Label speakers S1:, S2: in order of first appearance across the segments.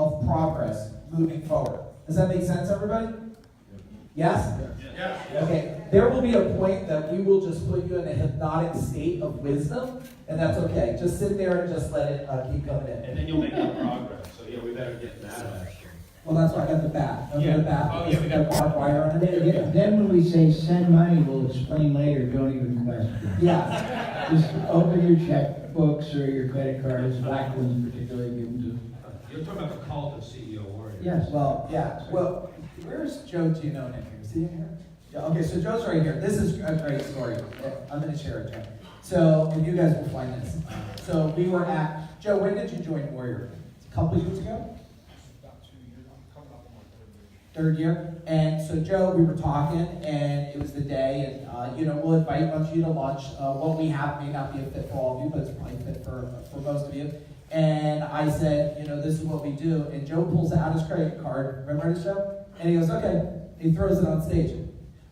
S1: of progress moving forward. Does that make sense, everybody? Yes?
S2: Yeah.
S1: Okay, there will be a point that we will just put you in a hypnotic state of wisdom, and that's okay. Just sit there and just let it keep coming in.
S2: And then you'll make no progress. So, we better get that out.
S1: Well, that's why I got the bat. I got the bat.
S2: Oh, yeah,
S1: We got barbed wire on it.
S3: Then when we say send money, we'll explain later, don't even question.
S1: Yeah.
S3: Just open your checkbooks or your credit cards, black ones particularly, give them
S2: You're talking about the cult of CEO warrior.
S3: to. Yes.
S1: Well, yeah. Well, where's Joe Giannone in here? Is he in here? Yeah, okay, so Joe's right here. This is a great story. I'm going to share it, Joe. So, and you guys will find this. So we were at, Joe, when did you join Warrior? A couple years ago?
S4: About 2 years. I'm coming up on my
S1: Third year. And so, Joe, we were talking, and it was the day, and we'll invite a bunch of you to lunch. What we have may not be a fit for all of you, but it's probably fit for most of you. And I said, this is what we do. And Joe pulls out his credit card. Remember this, Joe? And he goes, okay. He throws it on stage,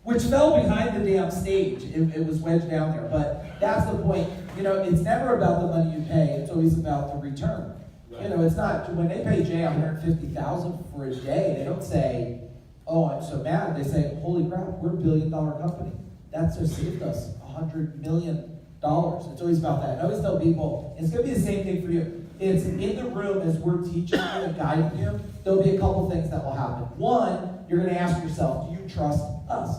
S1: which fell behind the damn stage. It was wedged down there. But that's the point. It's never about the money you pay. It's always about the return. It's not, when they pay Jay $150,000 for a day, they don't say, oh, I'm so mad. They say, holy crap, we're $1 billion company. That's what saved us $100 million. It's always about that. I always tell people, it's going to be the same thing for you. It's in the room as we're teaching you and guiding you, there'll be a couple things that will happen. One, you're going to ask yourself, do you trust us?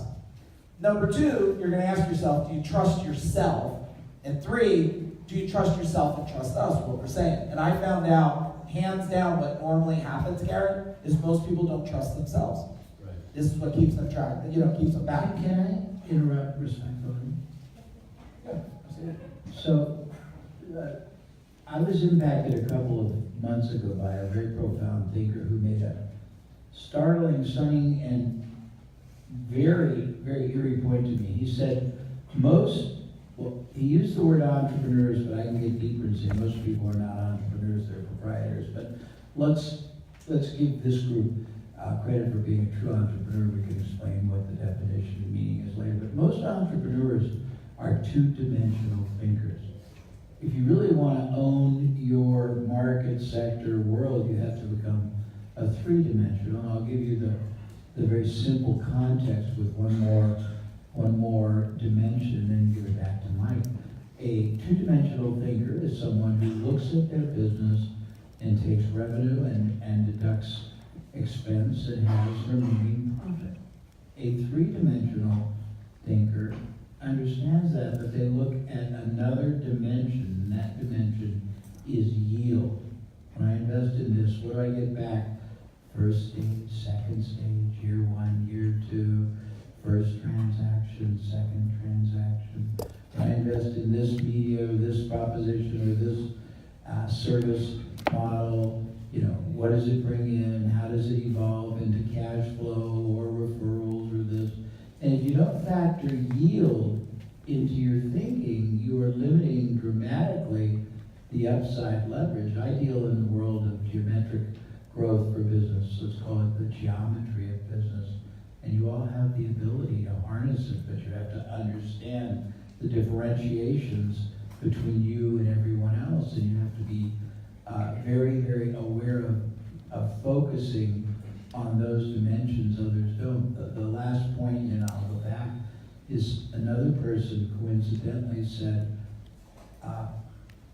S1: Number two, you're going to ask yourself, do you trust yourself? And three, do you trust yourself and trust us, what we're saying? And I found out, hands down, what normally happens, Gary, is most people don't trust themselves.
S2: Right.
S1: This is what keeps them trapped, keeps them back.
S3: Can I interrupt respectfully? So, I was impacted a couple of months ago by a very profound thinker who made a startling, stunning, and very, very eerie point to me. He said, he used the word entrepreneurs, but I can get deeper and say most people are not entrepreneurs, they're proprietors. But let's give this group credit for being a true entrepreneur. We can explain what the definition and meaning is later. But most entrepreneurs are two-dimensional thinkers. If you really want to own your market, sector, world, you have to become a three-dimensional. I'll give you the very simple context with one more dimension, and then give it back to Mike. A two-dimensional thinker is someone who looks at their business and takes revenue and deducts expense and has remaining profit. A three-dimensional thinker understands that, but they look at another dimension, and that dimension is yield. When I invest in this, what do I get back? First stage, second stage, year one, year two, first transaction, second transaction. When I invest in this media, or this proposition, or this service model, what does it bring in? How does it evolve into cash flow or referrals or this? And if you don't factor yield into your thinking, you are limiting dramatically the upside leverage. I deal in the world of geometric growth for business. Let's call it the geometry of business. And you all have the ability to harness it, but you have to understand the differentiations between you and everyone else. And you have to be very, very aware of focusing on those dimensions others don't. The last point, and I'll go back, is another person coincidentally said,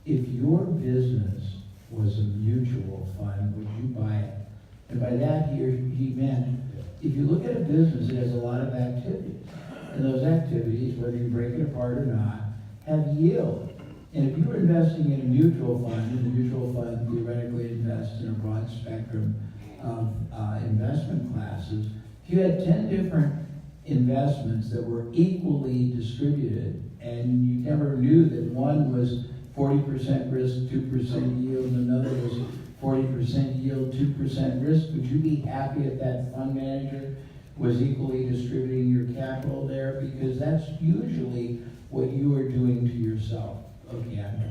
S3: if your business was a mutual fund, would you buy it? And by that he meant, if you look at a business, it has a lot of activities. And those activities, whether you break it apart or not, have yield. And if you were investing in a mutual fund, and the mutual fund theoretically invests in a broad spectrum of investment classes, if you had 10 different investments that were equally distributed, and you never knew that one was 40% risk, 2% yield, and another was 40% yield, 2% risk, would you be happy if that fund manager was equally distributing your capital there? Because that's usually what you are doing to yourself. Okay, Andrew.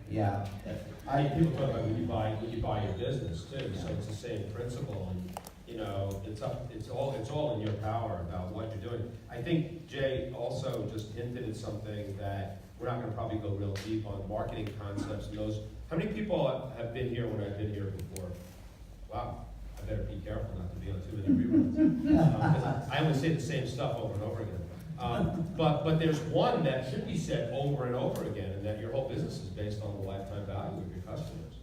S1: Yeah.
S2: I think people talk about when you buy your business too, so it's the same principle, and it's all in your power about what you're doing. I think Jay also just hinted at something that we're not going to probably go real deep on marketing concepts and those. How many people have been here when I've been here before? Wow. 'Cause I only say the same stuff over and over again. But there's one that should be said over and over again, and that your whole business is based on the lifetime value of your customers.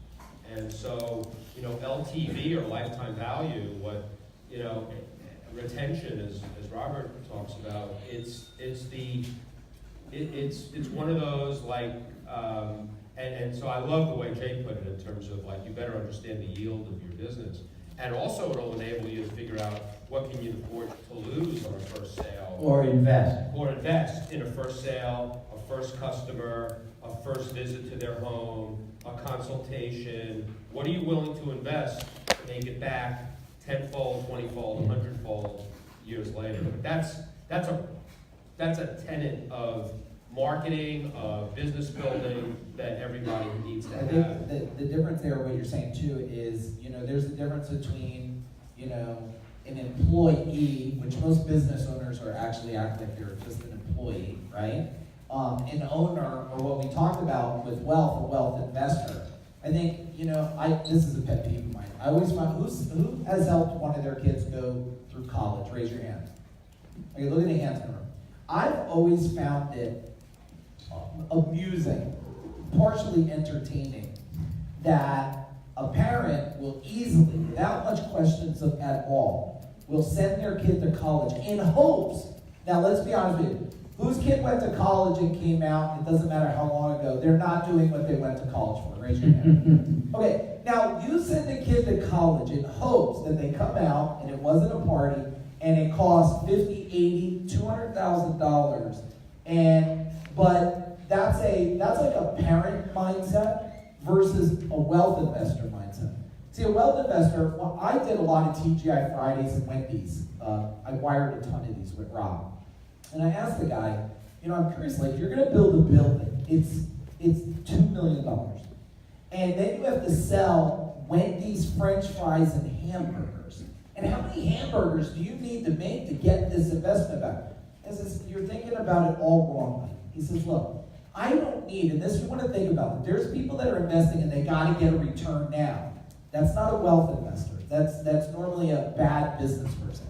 S2: And so, you know, LTV or lifetime value, what, you know, retention, as Robert talks about, it's one of those like, and so I love the way Jay put it in terms of like, you better understand the yield of your business. And also it'll enable you to figure out what can you afford to lose on a first sale.
S3: Or invest.
S2: Or invest in a first sale, a first customer, a first visit to their home, a consultation. What are you willing to invest to make it back 10-fold, 20-fold, 100-fold years later? That's a tenet of marketing, of business building that everybody needs to
S1: I
S2: have.
S1: think the difference there, what you're saying too, is, you know, there's a difference between, you know, an employee, which most business owners are actually act like they're just an employee, right? An owner, or what we talked about with wealth, a wealth investor. I think, you know, this is a pet peeve of mine. I always find, who has helped one of their kids go through college? Raise your hand. Okay, look at the hands in the room. I've always found it amusing, partially entertaining, that a parent will easily, without much questions at all, will send their kid to college in hopes. Now let's be honest with you. Whose kid went to college and came out, it doesn't matter how long ago, they're not doing what they went to college for. Raise your hand. Okay, now you send a kid to college in hopes that they come out and it wasn't a party and it costs $50,000, $80,000, $200,000, but that's like a parent mindset versus a wealth investor mindset. See, a wealth investor, well, I did a lot of TGI Fridays and Wendy's. I wired a ton of these with Rob. And I asked the guy, you know, I'm curious, like, you're going to build a building. It's $2 million. And then you have to sell Wendy's French fries and hamburgers. And how many hamburgers do you need to make to get this investment back? He says, you're thinking about it all wrongly. He says, look, I don't need, and this you want to think about it. There's people that are investing and they got to get a return now. That's not a wealth investor. That's normally a bad business person.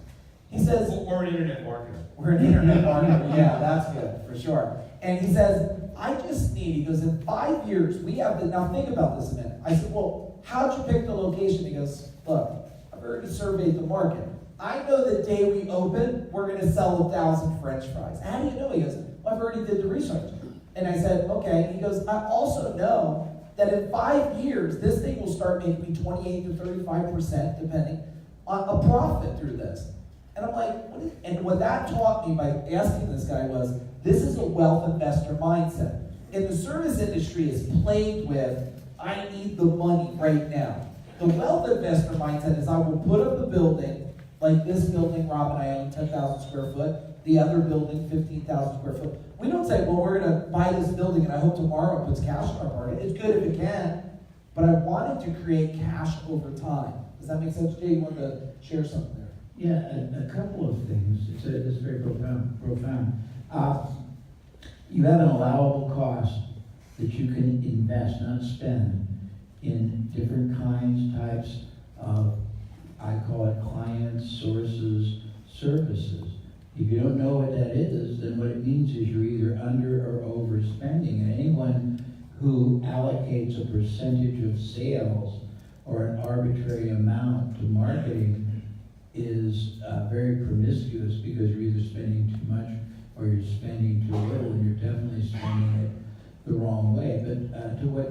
S1: He says,
S2: or an internet marketer.
S1: We're an internet marketer. Yeah, that's good, for sure. And he says, I just need, he goes, in 5 years, we have to, now think about this a minute. I said, well, how'd you pick the location? He goes, look, I've already surveyed the market. I know the day we open, we're going to sell 1,000 French fries. How do you know? He goes, well, I've already did the research. And I said, okay. He goes, I also know that in 5 years, this thing will start making me 28 to 35%, depending on a profit through this. And I'm like, what that taught me by asking this guy was, this is a wealth investor mindset. And the service industry is plagued with, I need the money right now. The wealth investor mindset is, I will put up a building, like this building Rob and I own, 10,000 square foot, the other building, 15,000 square foot. We don't say, well, we're going to buy this building and I hope tomorrow it puts cash in our pocket. It's good if it can, but I wanted to create cash over time. Does that make sense, Jay? You want to share something there?
S3: Yeah, a couple of things. It's very profound. You have an allowable cost that you can invest, not spend, in different types of, I call it clients, sources, services. If you don't know what that is, then what it means is you're either under or overspending. And anyone who allocates a percentage of sales or an arbitrary amount to marketing is very promiscuous, because you're either spending too much or you're spending too little, and you're definitely spending it the wrong way. But to what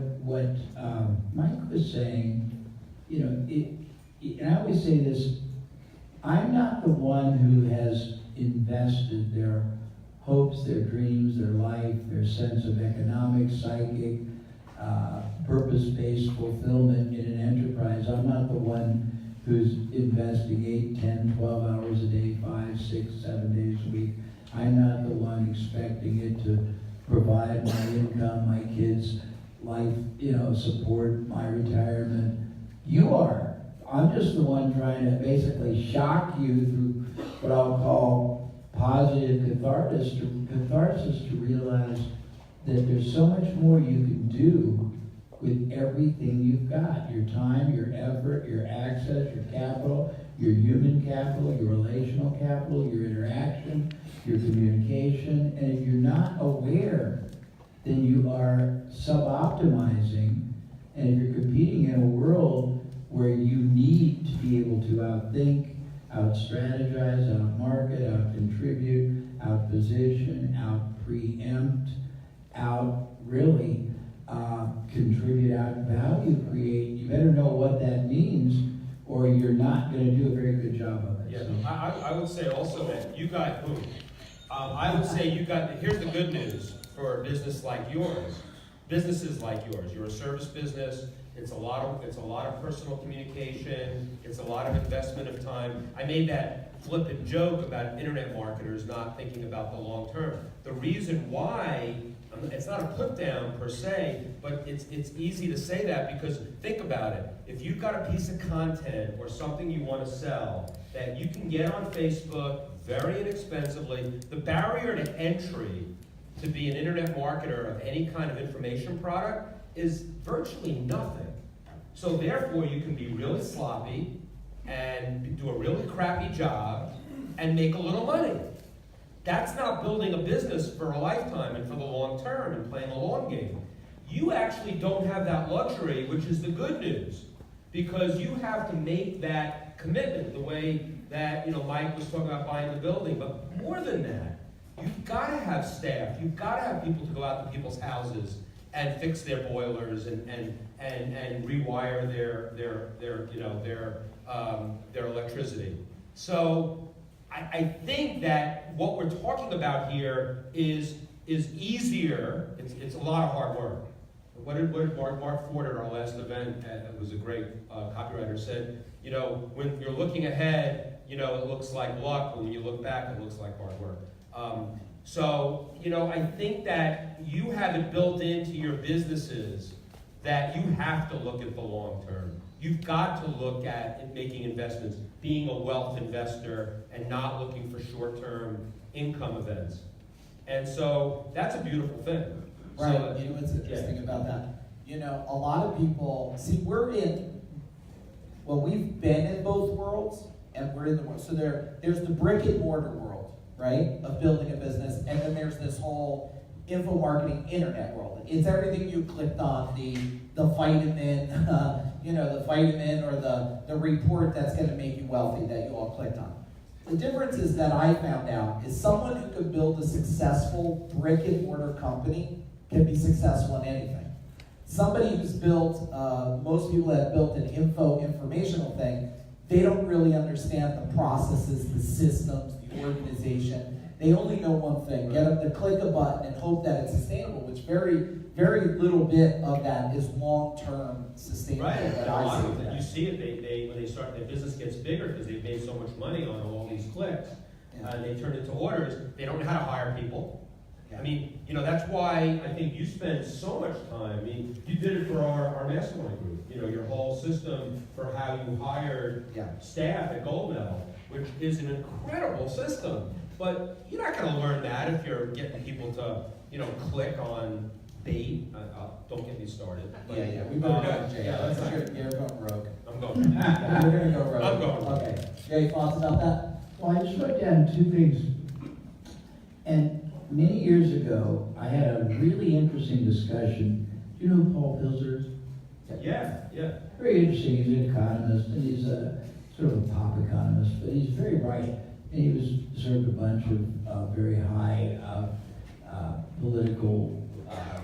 S3: Mike was saying, you know, and I always say this, I'm not the one who has invested their hopes, their dreams, their life, their sense of economic, psychic, purpose-based fulfillment in an enterprise. I'm not the one who's investing 8, 10, 12 hours a day, 5, 6, 7 days a week. I'm not the one expecting it to provide my income, my kids' life, you know, support my retirement. You are. I'm just the one trying to basically shock you through what I'll call positive catharsis to realize that there's so much more you can do with everything you've got, your time, your effort, your access, your capital, your human capital, your relational capital, your interaction, your communication. And if you're not aware, then you are sub-optimizing. And if you're competing in a world where you need to be able to outthink, out-strategize, out-market, out-contribute, out-position, out-preempt, out-really contribute, out-value create, you better know what that means, or you're not going to do a very good job of it.
S2: Yeah,
S3: So-
S2: I would say also that you got, I would say you got, here's the good news for a business like yours. Businesses like yours, you're a service business, it's a lot of personal communication, it's a lot of investment of time. I made that flippant joke about internet marketers not thinking about the long term. The reason why, it's not a put down per se, but it's easy to say that because think about it. If you've got a piece of content or something you want to sell that you can get on Facebook very inexpensively, the barrier to entry to be an internet marketer of any kind of information product is virtually nothing. So therefore you can be really sloppy and do a really crappy job and make a little money. That's not building a business for a lifetime and for the long term and playing a long game. You actually don't have that luxury, which is the good news, because you have to make that commitment the way that Mike was talking about buying the building. But more than that, you've got to have staff. You've got to have people to go out to people's houses and fix their boilers and rewire their electricity. So I think that what we're talking about here is easier. It's a lot of hard work. What did Mark Ford at our last event, was a great copywriter, said, when you're looking ahead, it looks like luck, but when you look back, it looks like hard work. So, I think that you have it built into your businesses that you have to look at the long term. You've got to look at making investments, being a wealth investor, and not looking for short-term income events. And so that's a beautiful thing.
S1: Right,
S2: So,
S1: you know what's interesting about that? A lot of people, see, we've been in both worlds, and we're in the world. So there's the brick and mortar world, right, of building a business, and then there's this whole info marketing internet world. It's everything you clicked on, the vitamin, the vitamin or the report that's going to make you wealthy that you all clicked on. The difference is that I found out is someone who could build a successful brick and mortar company can be successful in anything. Somebody who's built, most people that have built an informational thing, they don't really understand the processes, the systems, the organization. They only know one thing, get them to click a button and hope that it's sustainable, which very, very little bit of that is long-term sustainable.
S2: right,
S1: That
S2: a
S1: I
S2: lot
S1: see
S2: of it,
S1: today.
S2: you see it, when they start, their business gets bigger because they've made so much money on all these clicks.
S1: Yeah.
S2: And they turn into orders, they don't know how to hire people.
S1: Yeah.
S2: I mean, that's why I think you spend so much time. I mean, you did it for our mastermind group. Your whole system for how you hired
S1: Yeah.
S2: staff at Gold Medal, which is an incredible system. But you're not going to learn that if you're getting people to, click on bait. Don't get me started. But,
S1: Yeah, we better go, Jay.
S2: Yeah, that's not,
S1: You're going rogue.
S2: I'm going.
S1: Yeah, we're gonna go rogue.
S2: I'm going rogue.
S1: Okay. Jay, thoughts about that?
S3: Well, I just wrote down two things. And many years ago, I had a really interesting discussion. Do you know who Paul Pilzer is?
S2: Yeah.
S3: Very interesting. He's an economist, and he's a sort of a pop economist, but he's very bright. And he served a bunch of very high political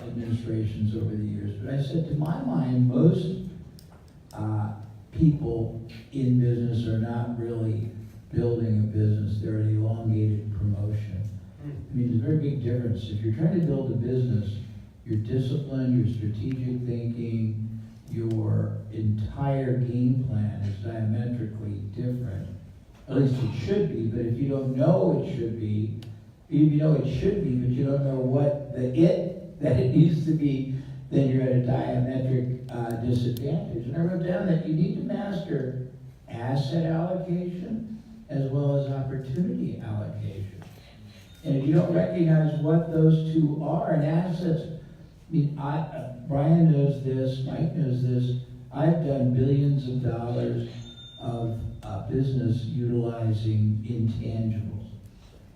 S3: administrations over the years. But I said, to my mind, most people in business are not really building a business. They're an elongated promotion. I mean, there's a very big difference. If you're trying to build a business, your discipline, your strategic thinking, your entire game plan is diametrically different. At least it should be, but if you don't know it should be, if you know it should be, but you don't know what that it needs to be, then you're at a diametric disadvantage. And I wrote down that you need to master asset allocation as well as opportunity allocation. And if you don't recognize what those two are, and assets mean, Brian knows this, Mike knows this. I've done billions of dollars of business utilizing intangibles.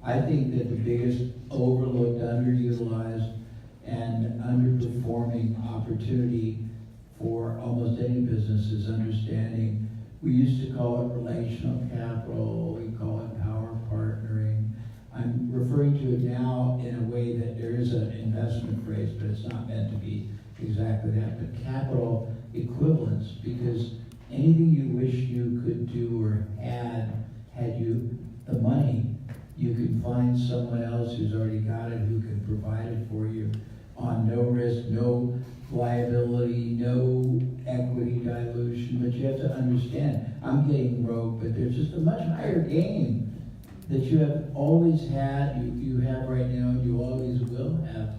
S3: I think that the biggest overlooked, underutilized, and underperforming opportunity for almost any business is understanding. We used to call it relational capital, we call it power partnering. I'm referring to it now in a way that there is an investment phrase, but it's not meant to be exactly that, but capital equivalence, because anything you wish you could do or had you the money, you can find someone else who's already got it, who can provide it for you on no risk, no liability, no equity dilution. But you have to understand, I'm getting rogue, but there's just a much higher game that you have always had, you have right now, and you always will have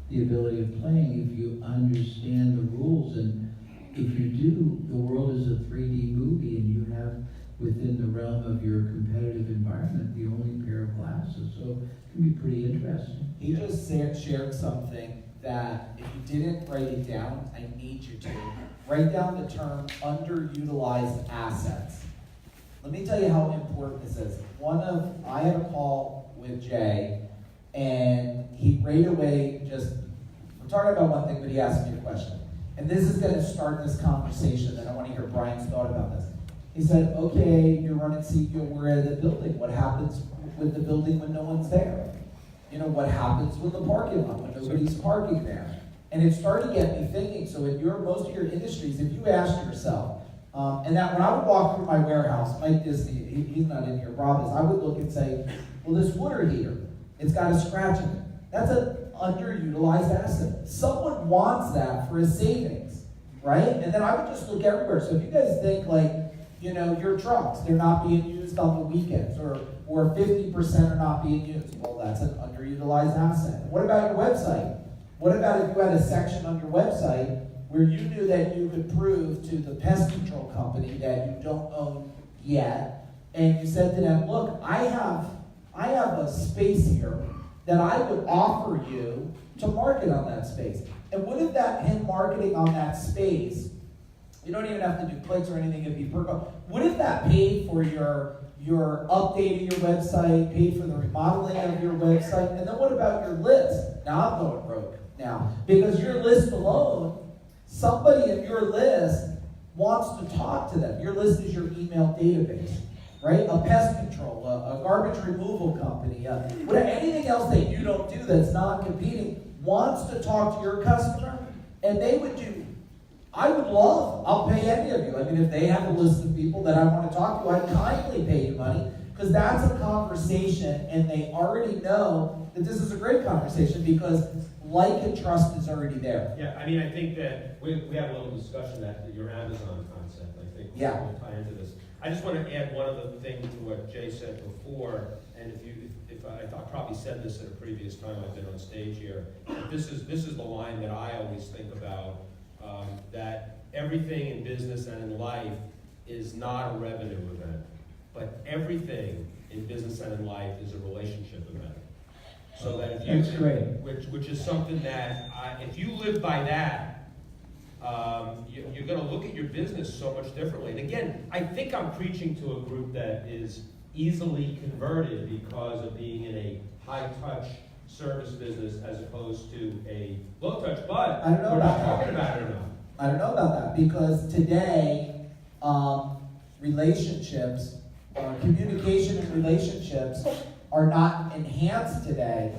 S3: the ability of playing if you understand the rules. And if you do, the world is a 3D movie, and you have within the realm of your competitive environment the only pair of glasses. So it can be pretty interesting.
S1: He just shared something that if you didn't write it down, I need you to. Write down the term underutilized assets. Let me tell you how important this is. I had a call with Jay, and he right away we're talking about one thing, but he asked me a question. And this is going to start this conversation, and I want to hear Brian's thought about this. He said, okay, you're running CEO, we're at the building. What happens with the building when no one's there? You know, what happens with the parking lot when nobody's parking there? And it started to get me thinking, so in most of your industries, if you ask yourself, and that when I would walk through my warehouse, Mike Disney, he's not in here, Rob is, I would look and say, well, this water heater, it's got a scratch in it. That's an underutilized asset. Someone wants that for a savings, right? And then I would just look everywhere. So if you guys think your trucks, they're not being used on the weekends, or 50% are not being used, well, that's an underutilized asset. What about your website? What about if you had a section on your website where you knew that you could prove to the pest control company that you don't own yet, and you said to them, look, I have a space here that I would offer you to market on that space. And what if him marketing on that space, you don't even have to do clicks or anything, it'd be per go. What if that paid for your updating your website, paid for the remodeling of your website, and then what about your list? Now I'm going rogue now, because your list alone, somebody in your list wants to talk to them. Your list is your email database, right? A pest control, a garbage removal company, anything else that you don't do that's non-competing wants to talk to your customer, and they would do. I'll pay any of you. I mean, if they have a list of people that I want to talk to, I'd kindly pay you money, because that's a conversation, and they already know that this is a great conversation because like and trust is already there.
S2: Yeah, I mean, I think that we had a little discussion that your Amazon concept, I think, will tie into this. I just want to add one other thing to what Jay said before, and if I probably said this at a previous time I've been on stage here. This is the line that I always think about, that everything in business and in life is not a revenue event, but everything in business and in life is a relationship event. So that if you,
S3: that's great.
S2: Which is something that if you live by that, you're going to look at your business so much differently. And again, I think I'm preaching to a group that is easily converted because of being in a high-touch service business as opposed to a low-touch. But
S1: I don't know
S2: we're
S1: about
S2: not
S1: that.
S2: talking about it enough.
S1: I don't know about that, because today, relationships, communication and relationships are not enhanced today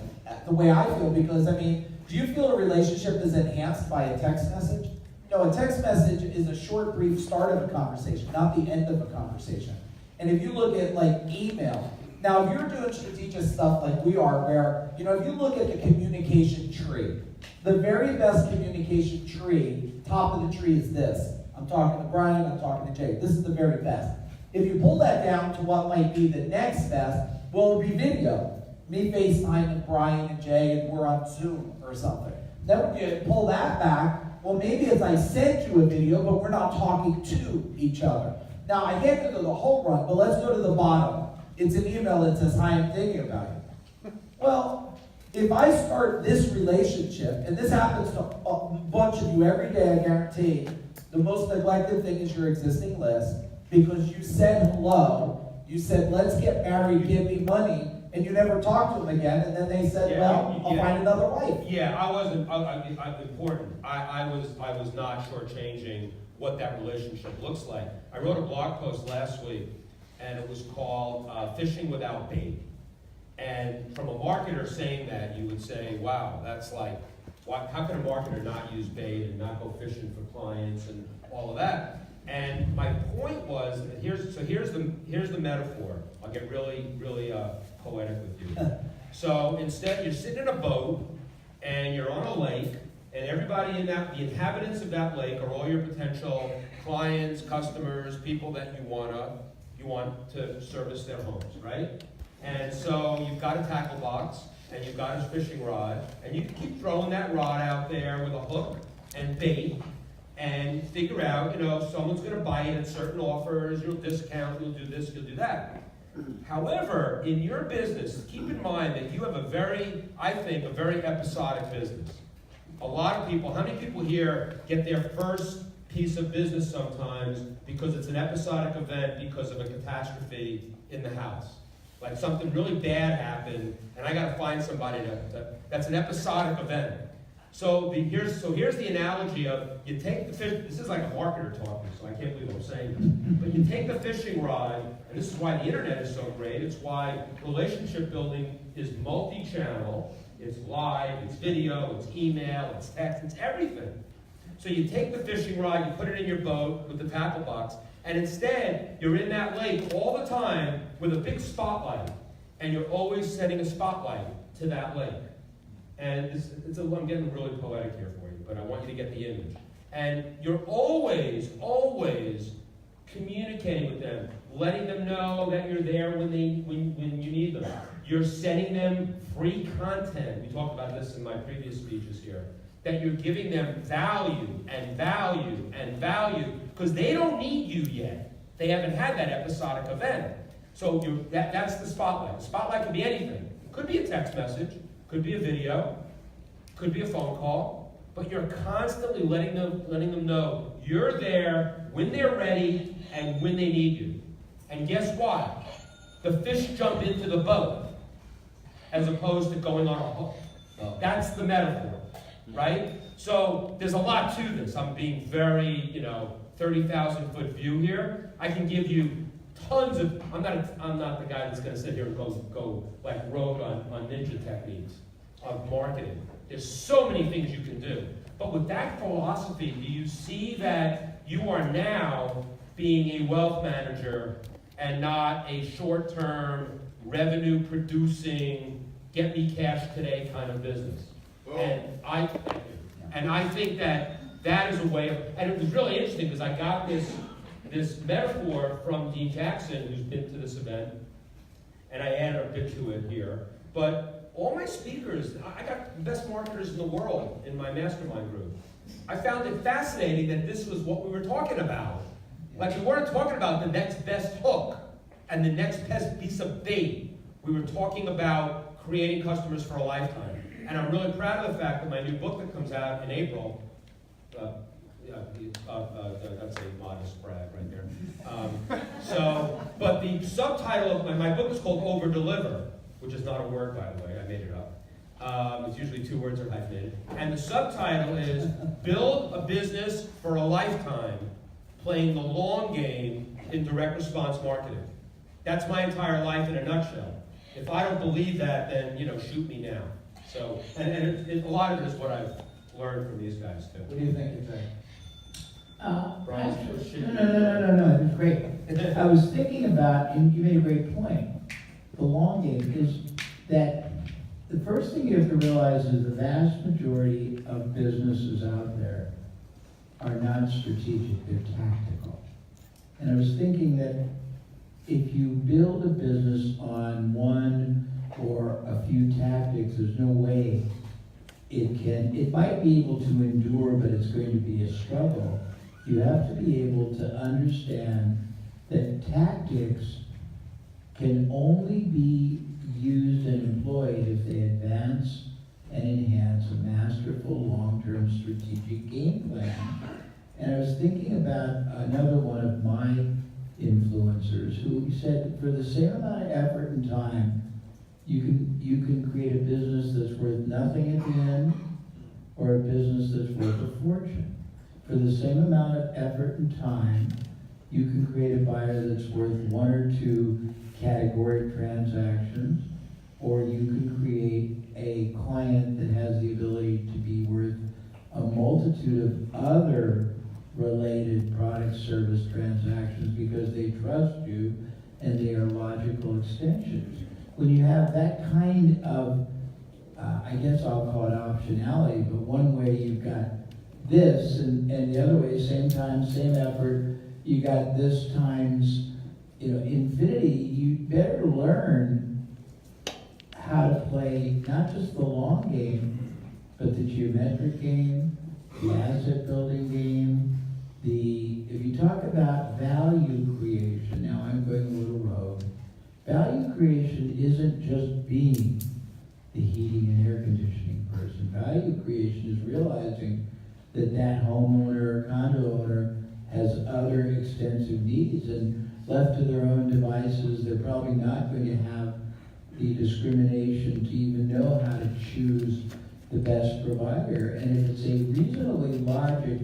S1: the way I feel, because, I mean, do you feel a relationship is enhanced by a text message? No, a text message is a short, brief start of a conversation, not the end of a conversation. And if you look at, email, now if you're doing strategic stuff like we are, where, if you look at the communication tree, the very best communication tree, top of the tree is this. I'm talking to Brian, I'm talking to Jay. This is the very best. If you pull that down to what might be the next best, well, it would be video. Me FaceTiming Brian and Jay, and we're on Zoom or something. Then when you pull that back, well, maybe it's I sent you a video, but we're not talking to each other. Now, I can't go to the whole run, but let's go to the bottom. It's an email that says, hi, I'm thinking about you. Well, if I start this relationship, and this happens to a bunch of you every day, I guarantee, the most neglected thing is your existing list, because you said hello, you said, let's get married, give me money, and you never talked to them again, and then they said,
S2: Yeah,
S1: well, I'll
S2: yeah.
S1: find another wife.
S2: Yeah, I wasn't, important. I was not shortchanging what that relationship looks like. I wrote a blog post last week, and it was called Fishing Without Bait. And from a marketer saying that, you would say, wow, that's like, how can a marketer not use bait and not go fishing for clients and all of that? And my point was, that here's the metaphor. I'll get really poetic with you. So instead, you're sitting in a boat, and you're on a lake, and everybody in that, the inhabitants of that lake are all your potential clients, customers, people that you want to service their homes, right? And so you've got a tackle box, and you've got a fishing rod, and you can keep throwing that rod out there with a hook and bait, and figure out, someone's going to buy it at certain offers, you'll discount, you'll do this, you'll do that. However, in your business, keep in mind that you have a very episodic business. A lot of people, how many people here get their first piece of business sometimes because it's an episodic event because of a catastrophe in the house? Like something really bad happened, and I got to find somebody that's an episodic event. So here's the analogy of, you take the fish, this is like a marketer talking, so I can't believe I'm saying this, but you take the fishing rod, and this is why the internet is so great, it's why relationship building is multi-channel, it's live, it's video, it's email, it's text, it's everything. So you take the fishing rod, you put it in your boat with the tackle box, and instead, you're in that lake all the time with a big spotlight, and you're always setting a spotlight to that lake. And I'm getting really poetic here for you, but I want you to get the image. And you're always communicating with them, letting them know that you're there when you need them. You're sending them free content. We talked about this in my previous speeches here. That you're giving them value, because they don't need you yet. They haven't had that episodic event. So that's the spotlight. The spotlight can be anything. It could be a text message, could be a video, could be a phone call, but you're constantly letting them know you're there when they're ready and when they need you. And guess what? The fish jump into the boat as opposed to going on a hook. That's the metaphor, right? So there's a lot to this. I'm being very, 30,000-foot view here. I can give you tons of. I'm not the guy that's going to sit here and go like rogue on ninja techniques of marketing. There's so many things you can do. But with that philosophy, do you see that you are now being a wealth manager and not a short-term revenue-producing, get-me-cash today kind of business? Oh. And I think that is a way of, and it was really interesting because I got this metaphor from Dean Jackson, who's been to this event, and I added a bit to it here. But all my speakers, I got the best marketers in the world in my mastermind group. I found it fascinating that this was what we were talking about. Like, we weren't talking about the next best hook and the next best piece of bait. We were talking about creating customers for a lifetime. And I'm really proud of the fact that my new book that comes out in April, that's a modest brag right there. But the subtitle of my book is called Over Deliver, which is not a word, by the way, I made it up. It's usually 2 words are hyphenated. And the subtitle is Build a Business for a Lifetime, Playing the Long Game in Direct Response Marketing. That's my entire life in a nutshell. If I don't believe that, then, shoot me now. So, and a lot of it is what I've learned from these guys, too.
S1: What do you think, Jay?
S3: No, it's great. I was thinking about, and you made a great point, the long game is that the first thing you have to realize is the vast majority of businesses out there are not strategic, they're tactical. And I was thinking that if you build a business on one or a few tactics, there's no way it might be able to endure, but it's going to be a struggle. You have to be able to understand that tactics can only be used and employed if they advance and enhance a masterful long-term strategic game plan. And I was thinking about another one of my influencers who said, for the same amount of effort and time, you can create a business that's worth nothing at the end, or a business that's worth a fortune. For the same amount of effort and time, you can create a buyer that's worth one or two category transactions, or you can create a client that has the ability to be worth a multitude of other related product service transactions because they trust you and they are logical extensions. When you have that kind of, I guess I'll call it optionality, but one way you've got this and the other way, same time, same effort, you got this times, infinity, you better learn how to play not just the long game, but the geometric game, the asset building game, if you talk about value creation, now I'm going a little rogue, value creation isn't just being the heating and air conditioning person. Value creation is realizing that homeowner or condo owner has other extensive needs, and left to their own devices, they're probably not going to have the discrimination to even know how to choose the best provider. And if it's a reasonably logic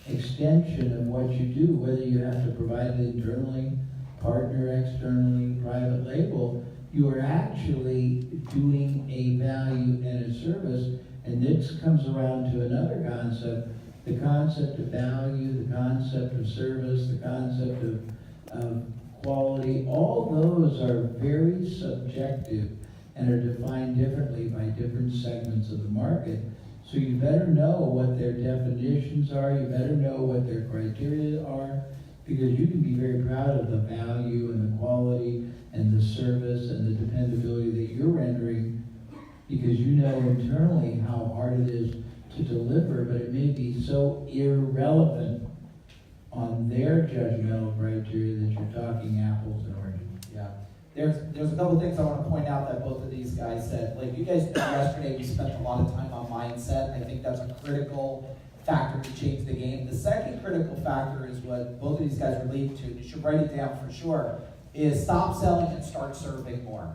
S3: extension of what you do, whether you have to provide it internally, partner externally, private label, you are actually doing a value and a service. And this comes around to another concept, the concept of value, the concept of service, the concept of quality. All those are very subjective and are defined differently by different segments of the market. So you better know what their definitions are, you better know what their criteria are, because you can be very proud of the value and the quality and the service and the dependability that you're rendering, because you know internally how hard it is to deliver, but it may be so irrelevant on their judgmental criteria that you're talking apples and oranges.
S1: Yeah. There's a couple things I want to point out that both of these guys said. Like you guys know, yesterday we spent a lot of time on mindset. I think that's a critical factor to change the game. The second critical factor is what both of these guys relate to, and you should write it down for sure, is stop selling and start serving more.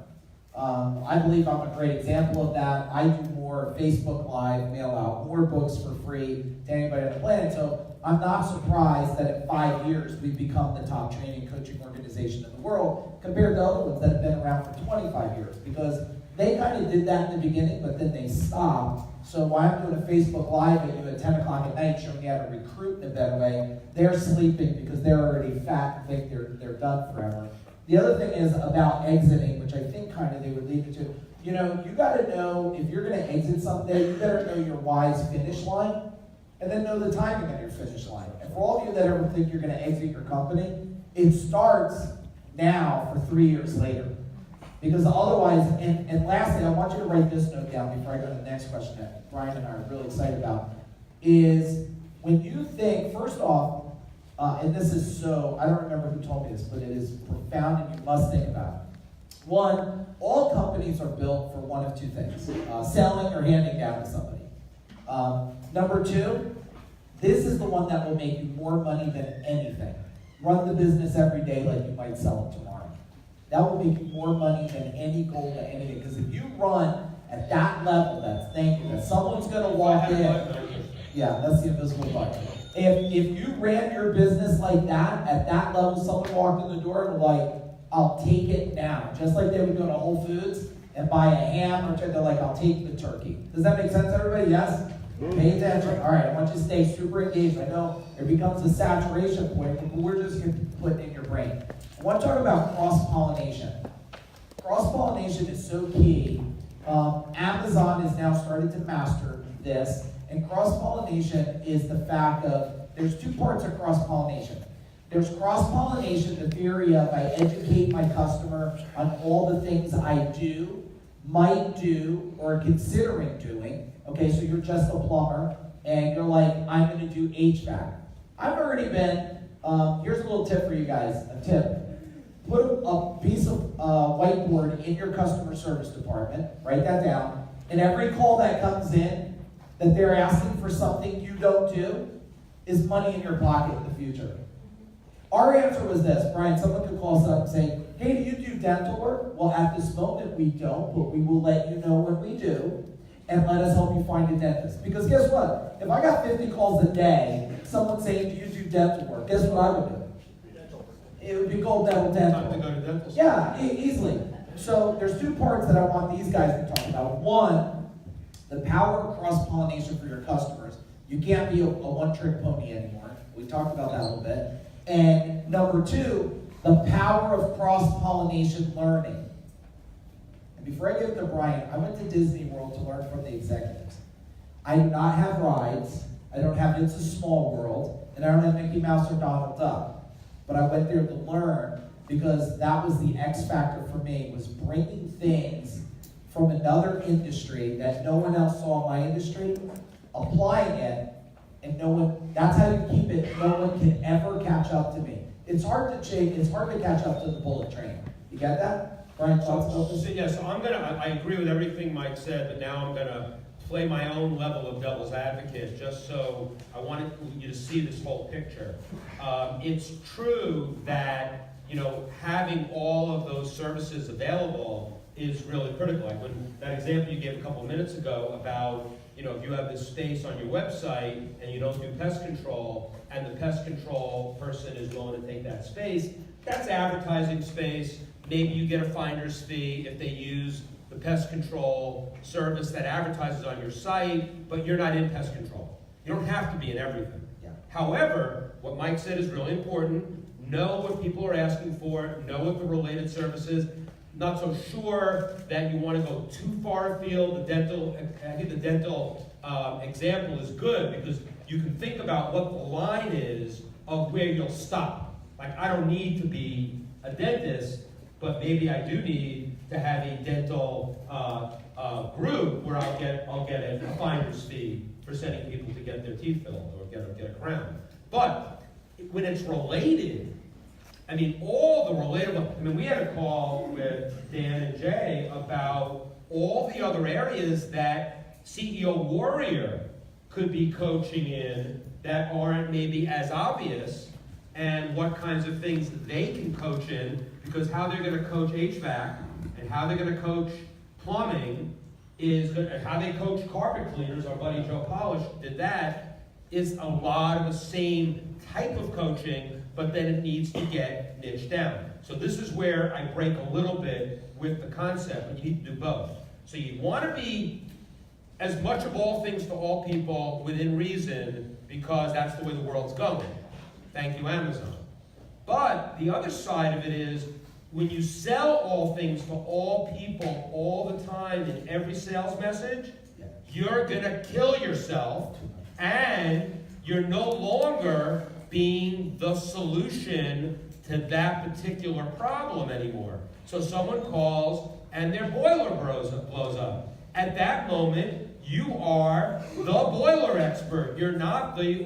S1: I believe I'm a great example of that. I do more Facebook Live, mail out more books for free to anybody on the planet. So I'm not surprised that in 5 years we've become the top training coaching organization in the world compared to other ones that have been around for 25 years, because they kind of did that in the beginning, but then they stopped. So while I'm doing a Facebook Live at you at 10 o'clock at night showing you how to recruit in a better way, they're sleeping because they're already fat and think they're done forever. The other thing is about exiting, which I think kind of they would lead to. You got to know if you're going to exit someday, you better know your wise finish line, and then know the timing of your finish line. And for all of you that ever think you're going to exit your company, it starts now for 3 years later. Because otherwise, and lastly, I want you to write this note down before I go to the next question that Brian and I are really excited about, is when you think, first off, and this is so, I don't remember who told me this, but it is profound and you must think about it. One, all companies are built for one of two things, selling or handing down to somebody. Number two, this is the one that will make you more money than anything. Run the business every day like you might sell it tomorrow. That will make you more money than any goal to anything. Because if you run at that level, that someone's going to walk in. Yeah, that's the invisible button. If you ran your business like that, at that level, someone walked in the door and like, I'll take it now. Just like they would go to Whole Foods and buy a ham, or they're like, I'll take the turkey. Does that make sense, everybody? Yes? Pay attention. All right, I want you to stay super engaged. I know it becomes a saturation point, but we're just going to put it in your brain. I want to talk about cross-pollination. Cross-pollination is so key. Amazon has now started to master this, and cross-pollination is the fact of, there's two parts of cross-pollination. There's cross-pollination, the theory of I educate my customer on all the things I do, might do, or considering doing. Okay, so you're just a plumber, and you're like, I'm going to do HVAC. I've already been, here's a little tip for you guys, a tip. Put a piece of whiteboard in your customer service department, write that down, and every call that comes in that they're asking for something you don't do is money in your pocket in the future. Our answer was this, Brian, someone could call us up and say, hey, do you do dental work? Well, at this moment we don't, but we will let you know when we do, and let us help you find a dentist. Because guess what? If I got 50 calls a day, someone saying, do you do dental work? Guess what I would do? It would be Gold Dental
S2: Time to
S1: Dental.
S2: go to dental school.
S1: Yeah, easily. So there's two parts that I want these guys to talk about. One, the power of cross-pollination for your customers. You can't be a one-trick pony anymore. We talked about that a little bit. And number two, the power of cross-pollination learning. And before I give it to Brian, I went to Disney World to learn from the executives. I do not have rides. I don't have It's a Small World. And I don't have Mickey Mouse or Donald Duck. But I went there to learn because that was the X factor for me, was bringing things from another industry that no one else saw in my industry, applying it, and no one, that's how you keep it, no one can ever catch up to me. It's hard to catch up to the bullet train. You get that? Brian, thoughts about this?
S2: Yeah, so I agree with everything Mike said, but now I'm gonna play my own level of devil's advocate, just so I wanted you to see this whole picture. It's true that, you know, having all of those services available is really critical. Like when that example you gave a couple minutes ago about, you know, if you have this space on your website and you don't do pest control, and the pest control person is willing to take that space, that's advertising space. Maybe you get a finder's fee if they use the pest control service that advertises on your site, but you're not in pest control. You don't have to be in everything.
S1: Yeah.
S2: However, what Mike said is really important. Know what people are asking for, know what the related service is. Not so sure that you want to go too far afield. I think the dental example is good because you can think about what the line is of where you'll stop. Like, I don't need to be a dentist, but maybe I do need to have a dental group where I'll get a finder's fee for sending people to get their teeth filled or get a crown. But when it's related, I mean, all the relatable, I mean, we had a call with Dan and Jay about all the other areas that CEO Warrior could be coaching in that aren't maybe as obvious, and what kinds of things they can coach in, because how they're going to coach HVAC and how they're going to coach plumbing and how they coach carpet cleaners, our buddy Joe Polish did that, is a lot of the same type of coaching, but then it needs to get niched down. So this is where I break a little bit with the concept, but you need to do both. So you want to be as much of all things to all people within reason, because that's the way the world's going. Thank you, Amazon. But the other side of it is, when you sell all things to all people all the time in every sales message, you're going to kill yourself, and you're no longer being the solution to that particular problem anymore. So someone calls and their boiler blows up. At that moment, you are the boiler expert. You're not the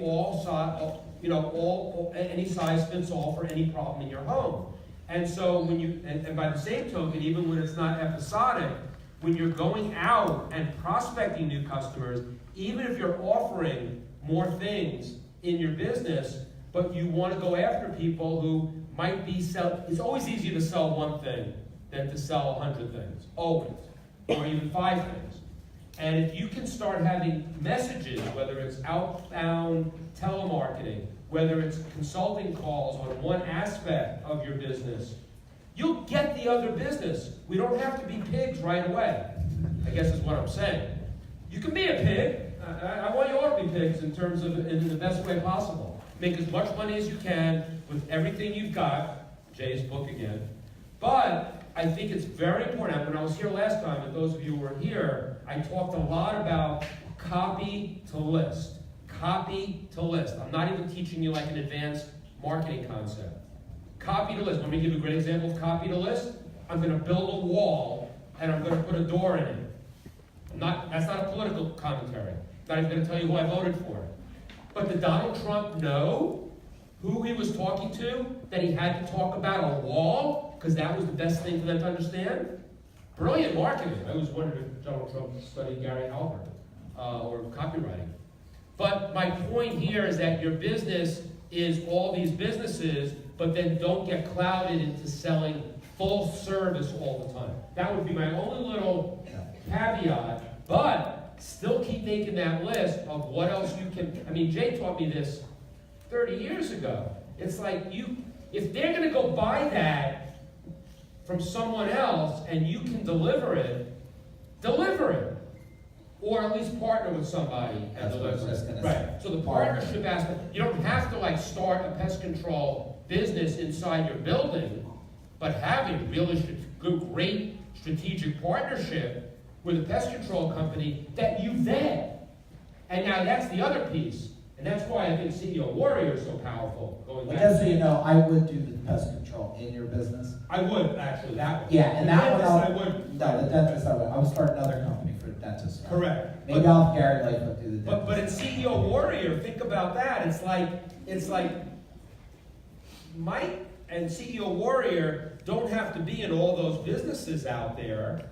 S2: any size fits all for any problem in your home. And so when you, and by the same token, even when it's not episodic, when you're going out and prospecting new customers, even if you're offering more things in your business, but you want to go after people who might be it's always easier to sell one thing than to sell 100 things, always, or even 5 things. And if you can start having messages, whether it's outbound telemarketing, whether it's consulting calls on one aspect of your business, you'll get the other business. We don't have to be pigs right away, I guess is what I'm saying. You can be a pig. I want you all to be pigs in terms of, in the best way possible. Make as much money as you can with everything you've got. Jay's book again. But I think it's very important. When I was here last time, and those of you who were here, I talked a lot about copy to list. Copy to list. I'm not even teaching you like an advanced marketing concept. Copy to list. Let me give you a great example of copy to list. I'm going to build a wall, and I'm going to put a door in it. That's not a political commentary. I'm not even going to tell you who I voted for. But did Donald Trump know who he was talking to, that he had to talk about a wall? because that was the best thing for them to understand. Brilliant marketing. I always wondered if Donald Trump studied Gary Halbert or copywriting. But my point here is that your business is all these businesses, but then don't get clouded into selling full service all the time. That would be my only little caveat, but still keep making that list of what else you can. I mean, Jay taught me this 30 years ago. It's like if they're going to go buy that from someone else and you can deliver it. Or at least partner with somebody and
S1: That's what I was
S2: deliver
S1: just
S2: it.
S1: gonna
S2: Right.
S1: say.
S2: So the partnership aspect, you don't have to like start a pest control business inside your building, but have a really great strategic partnership with a pest control company that you vet. And now that's the other piece. And that's why I think CEO Warrior is so powerful. Going
S1: Well,
S2: back
S1: just so you know, I would do the pest control in your business.
S2: I would actually, that one.
S1: Yeah, and
S2: The
S1: that one
S2: dentist,
S1: I'll-
S2: I would.
S1: No, the dentist I would. I would start another company for dentists.
S2: Correct.
S1: Maybe I'll have Gary Lightfoot do the dentist.
S2: But in CEO Warrior, think about that. It's like Mike and CEO Warrior don't have to be in all those businesses out there,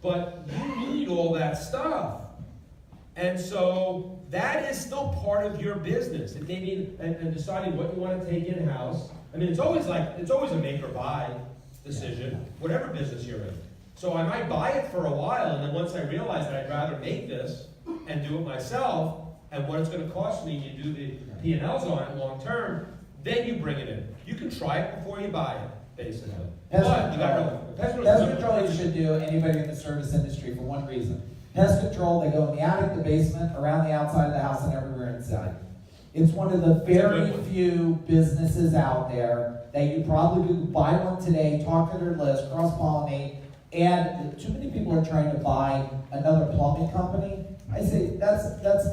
S2: but you need all that stuff. And so that is still part of your business. And maybe and deciding what you want to take in-house. I mean, it's always a make or buy decision, whatever business you're in. So I might buy it for a while, and then once I realize that I'd rather make this and do it myself, and what it's going to cost me, you do the P&Ls on it long term, then you bring it in. You can try it before you buy it, basically.
S1: Pest
S2: But you got to
S1: control.
S2: know. Pest
S1: Pest control you should do, anybody in the service industry, for one reason. Pest control, they go in the attic, the basement, around the outside of the house, and everywhere inside. It's one of the very
S2: good one.
S1: few businesses out there that you probably could buy one today, talk to their list, cross-pollinate, and too many people are trying to buy another plumbing company. I say that's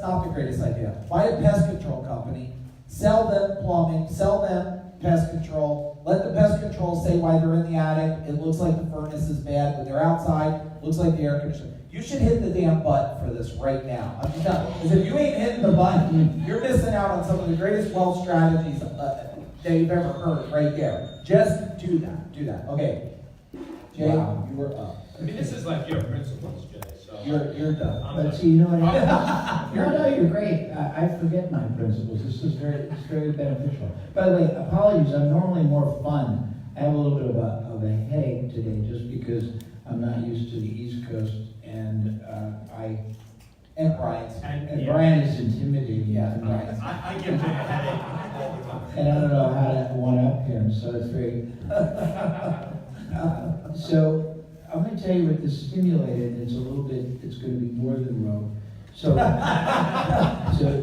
S1: not the greatest idea. Buy a pest control company, sell them plumbing, sell them pest control, let the pest control say why they're in the attic, it looks like the furnace is bad, when they're outside, looks like the air conditioner. You should hit the damn button for this right now. I'm just telling you, because if you ain't hitting the button, you're missing out on some of the greatest wealth strategies that you've ever heard right there. Just do that. Do that. Okay. Jay,
S3: Wow.
S1: you were up.
S2: I mean, this is like your principles, Jay. So
S1: You're done.
S2: I'm
S3: But
S2: done.
S3: see, you know what? No, you're great. I forget my principles. This is it's very beneficial. By the way, apologies. I'm normally more fun. I have a little bit of a headache today just because I'm not used to the East Coast, and
S1: And Brian's.
S3: and Brian is intimidating.
S1: Yeah,
S3: to me.
S1: Brian's.
S2: I give Jay a headache all the time.
S3: And I don't know how to one-up him, so it's very... So, I'm going to tell you what this stimulated, it's going to be more than rogue. So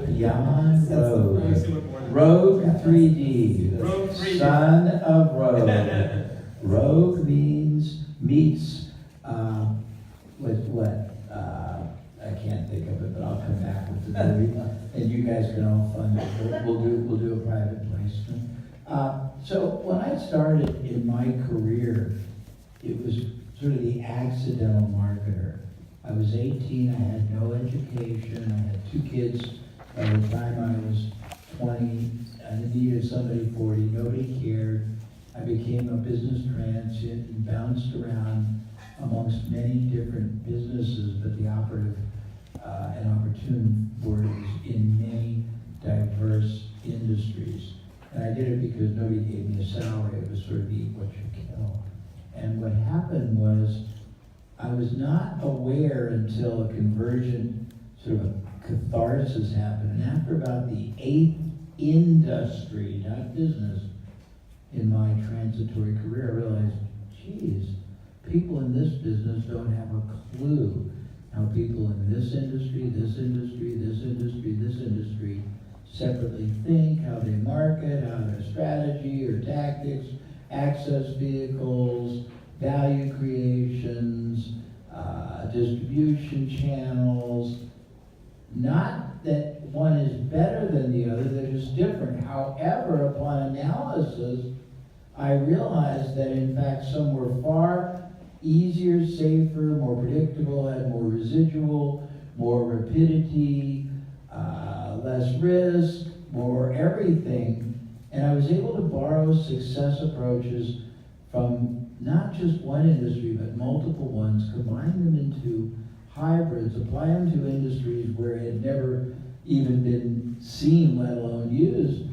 S3: Beyond
S2: Let me see
S3: Rogue.
S2: what more than-
S3: Rogue 3D.
S2: Rogue 3D.
S3: Son of Rogue. Rogue meets, with what? I can't think of it, but I'll come back with the movie, and you guys can all fund it. We'll do a private placement. So when I started in my career, it was sort of the accidental marketer. I was 18, I had no education, I had 2 kids by the time I was 20. I needed somebody 40, nobody cared. I became a business transient and bounced around amongst many different businesses, but the operative and opportune word is in many diverse industries. And I did it because nobody gave me a salary, it was sort of eat what you kill. And what happened was, I was not aware until a conversion, sort of a catharsis happened. And after about the 8th industry, not business, in my transitory career, I realized, geez, people in this business don't have a clue how people in this industry, this industry, this industry, this industry separately think, how they market, how their strategy or tactics, access vehicles, value creations, distribution channels. Not that one is better than the other, they're just different. However, upon analysis, I realized that in fact some were far easier, safer, more predictable, had more residual, more rapidity, less risk, more everything. And I was able to borrow success approaches from not just one industry, but multiple ones, combine them into hybrids, apply them to industries where it had never even been seen, let alone used.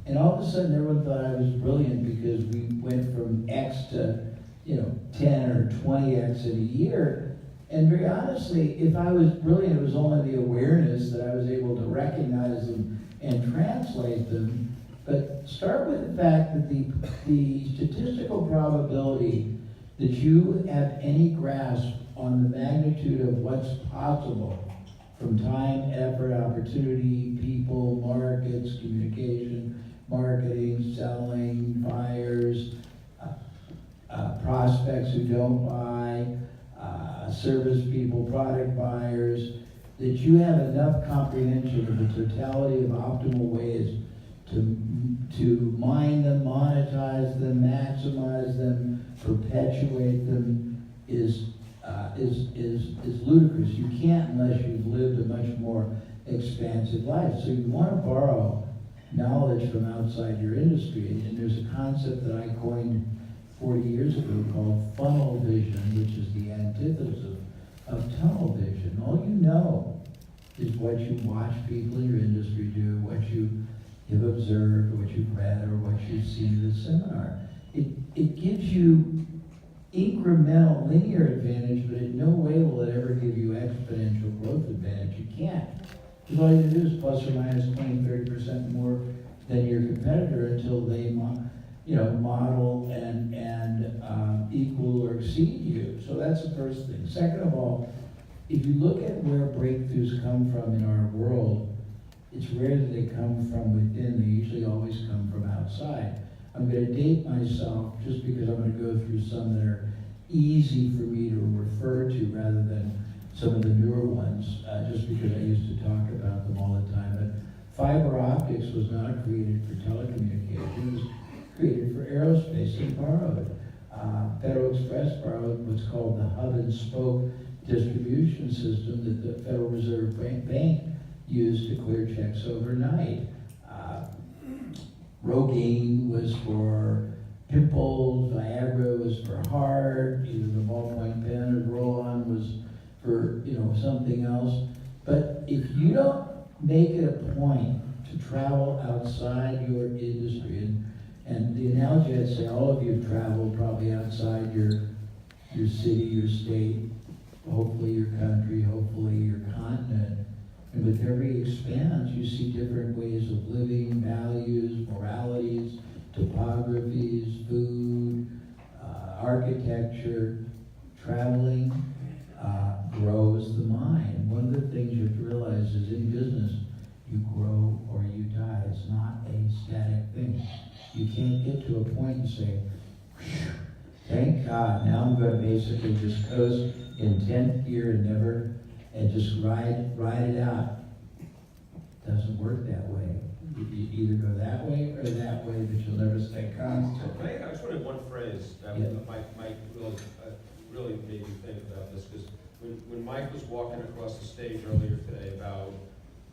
S3: And all of a sudden, everyone thought I was brilliant because we went from X to, 10 or 20X in a year. And very honestly, if I was brilliant, it was only the awareness that I was able to recognize them and translate them. But start with the fact that the statistical probability that you have any grasp on the magnitude of what's possible from time, effort, opportunity, people, markets, communication, marketing, selling, buyers, prospects who don't buy, service people, product buyers, that you have enough comprehension of the totality of optimal ways to mine them, monetize them, maximize them, perpetuate them is ludicrous. You can't unless you've lived a much more expansive life. So you want to borrow knowledge from outside your industry. And there's a concept that I coined 40 years ago called funnel vision, which is the antithesis of tunnel vision. All you know is what you watch people in your industry do, what you have observed, what you've read, or what you've seen at a seminar. It gives you incremental linear advantage, but in no way will it ever give you exponential growth advantage. You can't. Because all you do is plus or minus 20-30% more than your competitor until they model and equal or exceed you. So that's the first thing. Second of all, if you look at where breakthroughs come from in our world, it's rare that they come from within. They usually always come from outside. I'm going to date myself just because I'm going to go through some that are easy for me to refer to rather than some of the newer ones, just because I used to talk about them all the time. But fiber optics was not created for telecommunications. It was created for aerospace and borrowed. Federal Express borrowed what's called the hub and spoke distribution system that the Federal Reserve Bank used to clear checks overnight. Rogaine was for pimples, Viagra was for heart, either the ballpoint pen or roll-on was for something else. But if you don't make it a point to travel outside your industry, and the analogy I'd say, all of you have traveled probably outside your city, your state, hopefully your country, hopefully your continent. And with every expanse, you see different ways of living, values, moralities, topographies, food, architecture. Traveling grows the mind. One of the things you have to realize is in business, you grow or you die. It's not a static thing. You can't get to a point and say, thank God, now I'm going to basically just coast in 10th gear and just ride it out. Doesn't work that way. You either go that way or that way, but you'll never stay constant.
S2: I just wanted one phrase that Mike really made me think about this, because when Mike was walking across the stage earlier today about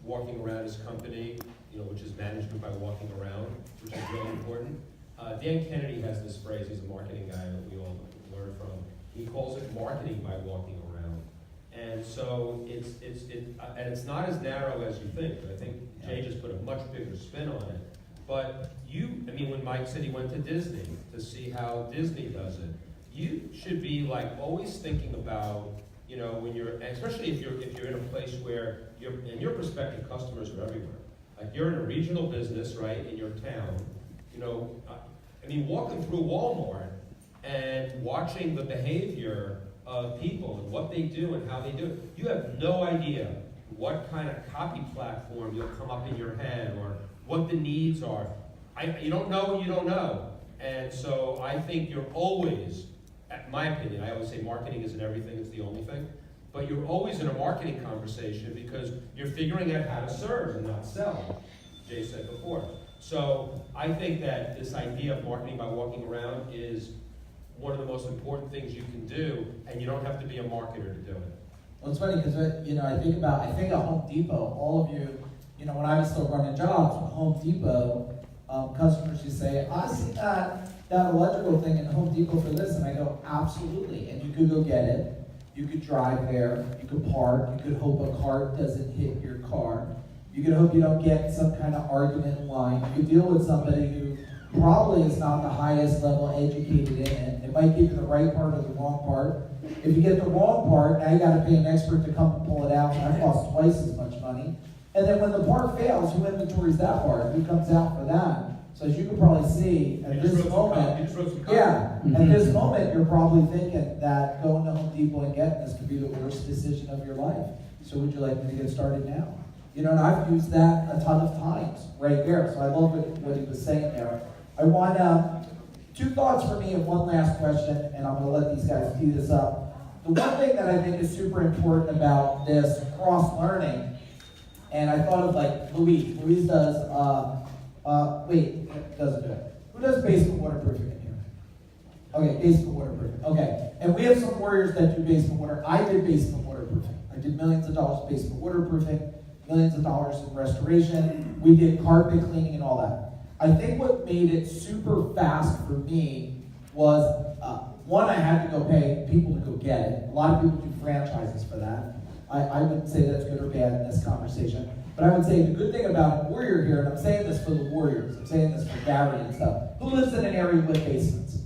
S2: walking around his company, which is management by walking around, which is really important. Dan Kennedy has this phrase. He's a marketing guy that we all learn from. He calls it marketing by walking around. And so it's not as narrow as you think. I think Jay just put a much bigger spin on it. But when Mike said he went to Disney to see how Disney does it, you should be always thinking about, when especially if you're in a place where your prospective customers are everywhere. Like you're in a regional business, right, in your town. Walking through Walmart and watching the behavior of people and what they do and how they do it, you have no idea what kind of copy platform you'll come up in your head or what the needs are. You don't know what you don't know. And so I think you're always, in my opinion, I always say marketing isn't everything, it's the only thing. But you're always in a marketing conversation because you're figuring out how to serve and not sell, Jay said before. So I think that this idea of marketing by walking around is one of the most important things you can do, and you don't have to be a marketer to do it.
S1: Well, it's funny because I think at Home Depot, all of you, when I was still running jobs at Home Depot, customers used to say, I see that that electrical thing in Home Depot for this, and I go, absolutely, and you could go get it, you could drive there, you could park, you could hope a cart doesn't hit your car, you could hope you don't get in some kind of argument in line, you could deal with somebody who probably is not the highest level educated in it, it might give you the right part or the wrong part. If you get the wrong part, now you gotta pay an expert to come and pull it out, and that costs twice as much money. And then when the part fails, who inventories that part? Who comes out for that? So as you can probably see, at this moment,
S2: You just wrote some
S1: yeah, at this moment, you're probably thinking that going to Home Depot and getting this could be the worst decision of your life. So would you like me to get started now? You know, and I've used that a ton of times right there. So I love what he was saying there. I want two thoughts for me and one last question, and I'm going to let these guys tee this up. The one thing that I think is super important about this cross-learning, and I thought of like Louise. Louise does, doesn't do it. Who does basement waterproofing in here? Okay, basement waterproofing. Okay, and we have some warriors that do basement water. I did basement waterproofing. I did millions of dollars of basement waterproofing, millions of dollars in restoration. We did carpet cleaning and all that. I think what made it super fast for me was, one, I had to go pay people to go get it. A lot of people do franchises for that. I wouldn't say that's good or bad in this conversation. But I would say the good thing about a warrior here, and I'm saying this for the warriors, I'm saying this for Gary and stuff, who lives in an area with basements?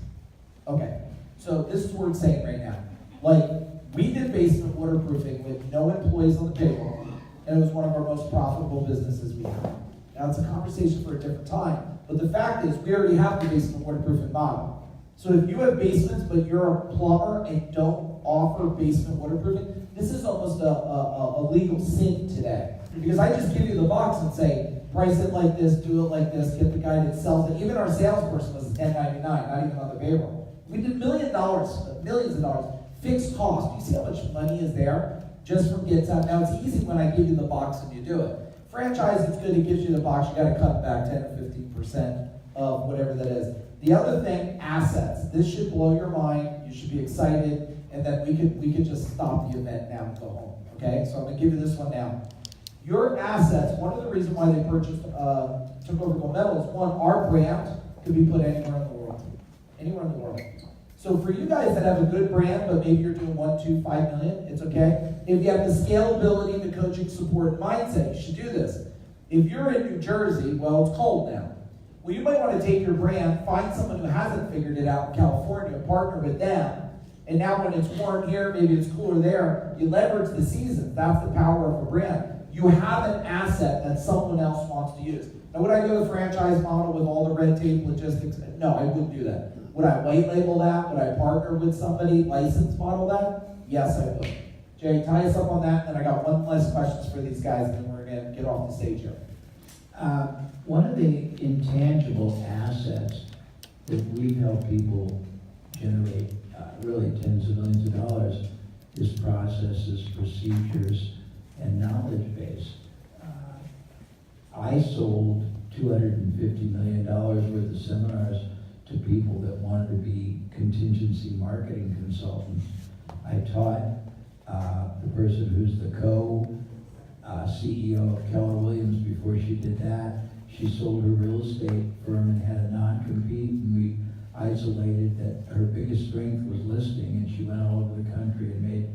S1: Okay, so this is what we're saying right now. Like, we did basement waterproofing with no employees on the payroll, and it was one of our most profitable businesses we had. Now, it's a conversation for a different time, but the fact is, we already have the basement waterproofing model. So if you have basements, but you're a plumber and don't offer basement waterproofing, this is almost a legal sin today. Because I just give you the box and say, price it like this, do it like this, get the guy that sells it. Even our salesperson was $10.99, not even on the payroll. We did millions of dollars, fixed cost. Do you see how much money is there just from gets out? Now, it's easy when I give you the box and you do it. Franchise, it's good, it gives you the box, you gotta cut back 10 or 15% of whatever that is. The other thing, assets. This should blow your mind, you should be excited, and then we could just stop the event now and go home, okay? So I'm gonna give you this one now. Your assets, one of the reasons why they took over Gold Medal is one, our brand could be put anywhere in the world. Anywhere in the world. So for you guys that have a good brand, but maybe you're doing 1, 2, 5 million, it's okay. If you have the scalability, the coaching support mindset, you should do this. If you're in New Jersey, well, it's cold now. Well, you might want to take your brand, find someone who hasn't figured it out in California, partner with them, and now when it's warm here, maybe it's cooler there, you leverage the season. That's the power of a brand. You have an asset that someone else wants to use. Now, would I go the franchise model with all the red tape, logistics? No, I wouldn't do that. Would I white label that? Would I partner with somebody, license model that? Yes, I would. Jay, tie us up on that, and I got one last question for these guys, and then we're going to get off the stage here.
S3: One of the intangible assets that we've helped people generate really tens of millions of dollars is processes, procedures, and knowledge base. I sold $250 million worth of seminars to people that wanted to be contingency marketing consultants. I taught the person who's the CEO of Keller Williams before she did that. She sold her real estate firm and had a non-compete, and we isolated that her biggest strength was listing, and she went all over the country and made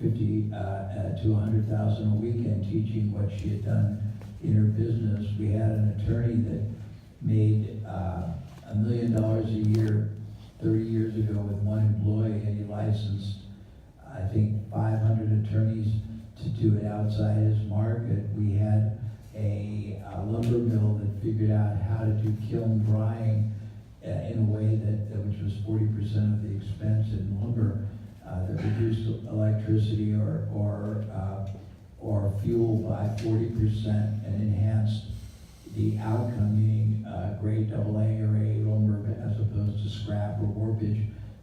S3: $50,000 to $100,000 a weekend teaching what she had done in her business. We had an attorney that made $1 million a year 30 years ago with one employee, and he licensed, I think, 500 attorneys to do it outside his market. We had a lumber mill that figured out how to do kiln drying in a way which was 40% of the expense in lumber, that reduced electricity or fuel by 40% and enhanced the outcome, meaning grade AA or A lumber as opposed to scrap or warpage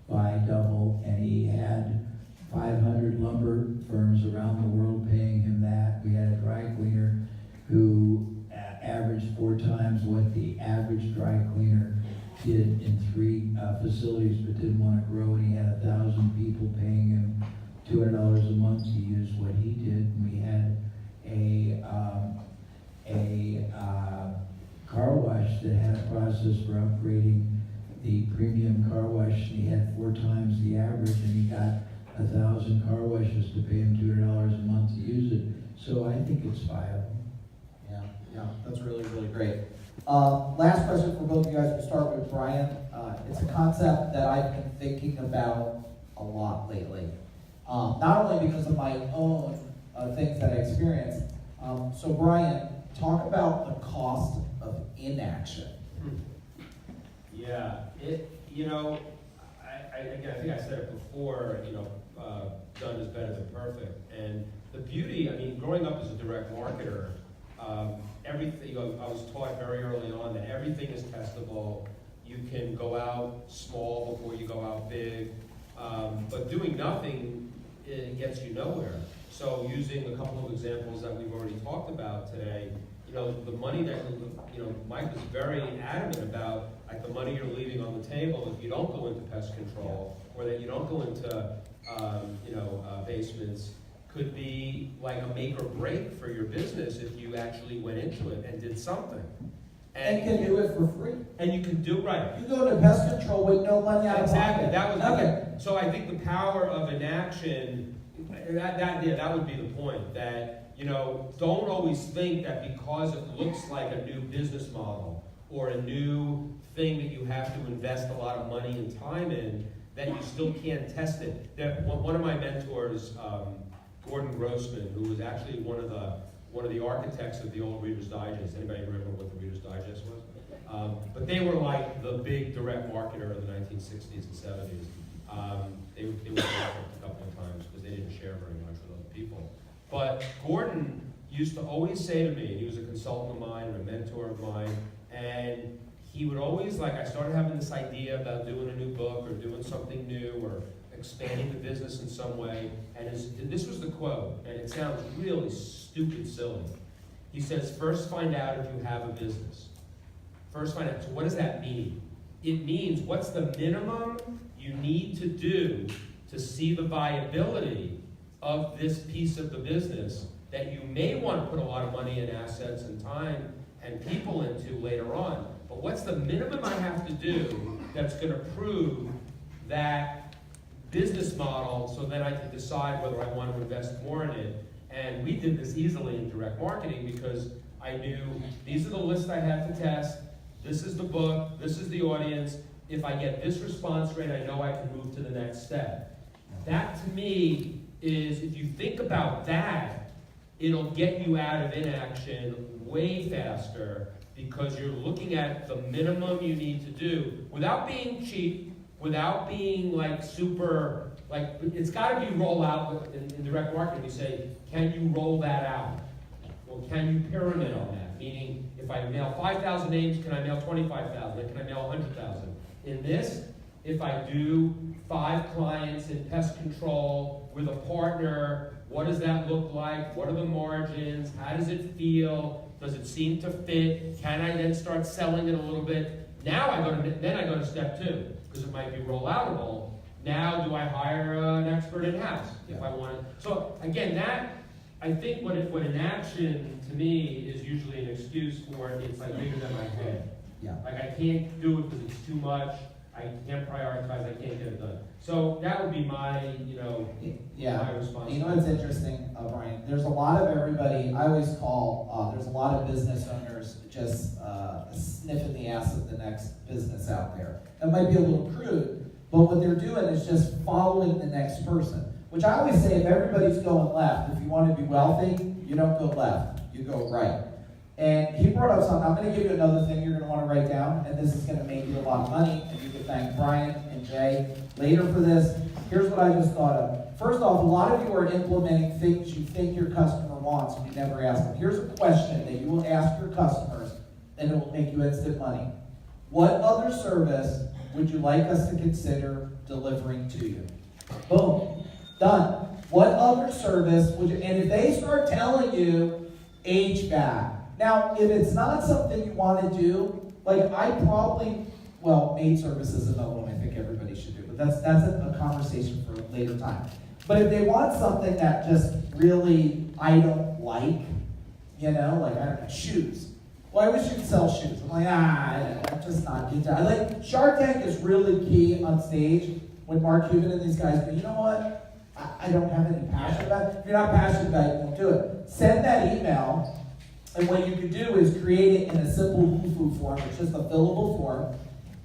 S3: by double. And he had 500 lumber firms around the world paying him that. We had a dry cleaner who averaged 4 times what the average dry cleaner did in 3 facilities, but didn't want to grow, and he had 1,000 people paying him $200 a month to use what he did. And we had a car wash that had a process for upgrading the premium car wash, and he had 4 times the average, and he got 1,000 car washes to pay him $200 a month to use it. So I think it's viable.
S1: Yeah, that's really, really great. Last question for both of you guys. We'll start with Brian. It's a concept that I've been thinking about a lot lately. Not only because of my own things that I experienced. So Brian, talk about the cost of inaction.
S2: Yeah, again, I think I said it before, done is better than perfect. And the beauty, growing up as a direct marketer, everything, I was taught very early on that everything is testable. You can go out small before you go out big, but doing nothing, it gets you nowhere. So using a couple of examples that we've already talked about today, the money that, Mike was very adamant about, like the money you're leaving on the table if you don't go into pest control, or that you don't go into, basements, could be like a make or break for your business if you actually went into it and did something.
S1: And can do it for free.
S2: And you can do, right.
S1: You go to pest control with no money out of
S2: Exactly,
S1: pocket.
S2: that was
S1: okay.
S2: So I think the power of inaction, that would be the point. That don't always think that because it looks like a new business model or a new thing that you have to invest a lot of money and time in, that you still can't test it. One of my mentors, Gordon Grossman, who was actually one of the architects of the old Reader's Digest. Anybody remember what the Reader's Digest was? But they were like the big direct marketer of the 1960s and 70s. They were bankrupt a couple of times because they didn't share very much with other people. But Gordon used to always say to me, he was a consultant of mine and a mentor of mine, and he would always, I started having this idea about doing a new book or doing something new or expanding the business in some way, and this was the quote, and it sounds really stupid silly. He says, first find out if you have a business. First find out. So what does that mean? It means what's the minimum you need to do to see the viability of this piece of the business that you may want to put a lot of money and assets and time and people into later on. But what's the minimum I have to do that's going to prove that business model so then I can decide whether I want to invest more in it? And we did this easily in direct marketing because I knew these are the lists I had to test, this is the book, this is the audience. If I get this response rate, I know I can move to the next step. That to me is, if you think about that, it'll get you out of inaction way faster because you're looking at the minimum you need to do without being cheap, without being super, it's got to be roll out in direct marketing. You say, can you roll that out? Well, can you pyramid on that? Meaning, if I mail 5,000 names, can I mail 25,000? Can I mail 100,000? In this, if I do 5 clients in pest control with a partner, what does that look like? What are the margins? How does it feel? Does it seem to fit? Can I then start selling it a little bit? Now I go to step 2, because it might be roll-outable. Now do I hire an expert in-house if I want to? So again, I think what inaction to me is usually an excuse for it's bigger than my head.
S1: Yeah.
S2: I can't do it because it's too much. I can't prioritize. I can't get it done. So that would be my, my response.
S1: You know what's interesting, Brian? There's a lot of everybody. I always call. There's a lot of business owners just sniffing the ass of the next business out there. That might be a little crude, but what they're doing is just following the next person. Which I always say, if everybody's going left, if you want to be wealthy, you don't go left. You go right. And he brought up something. I'm going to give you another thing you're going to want to write down, and this is going to make you a lot of money, and you can thank Brian and Jay later for this. Here's what I just thought of. First off, a lot of you are implementing things you think your customer wants, and you never ask them. Here's a question that you will ask your customers, and it will make you instant money. What other service would you like us to consider delivering to you? Boom. Done. What other service would you, and if they start telling you HVAC, now if it's not something you want to do, maid service is another one I think everybody should do, but that's a conversation for a later time. But if they want something that just really I don't like, I don't know, shoes. well, I wish you'd sell shoes. I'm like, I'm just not into it. I like, Shark Tank is really key on stage when Mark Cuban and these guys go, you know what? I don't have any passion about it. If you're not passionate about it, you won't do it. Send that email, and what you could do is create it in a simple Wufoo form. It's just a fillable form.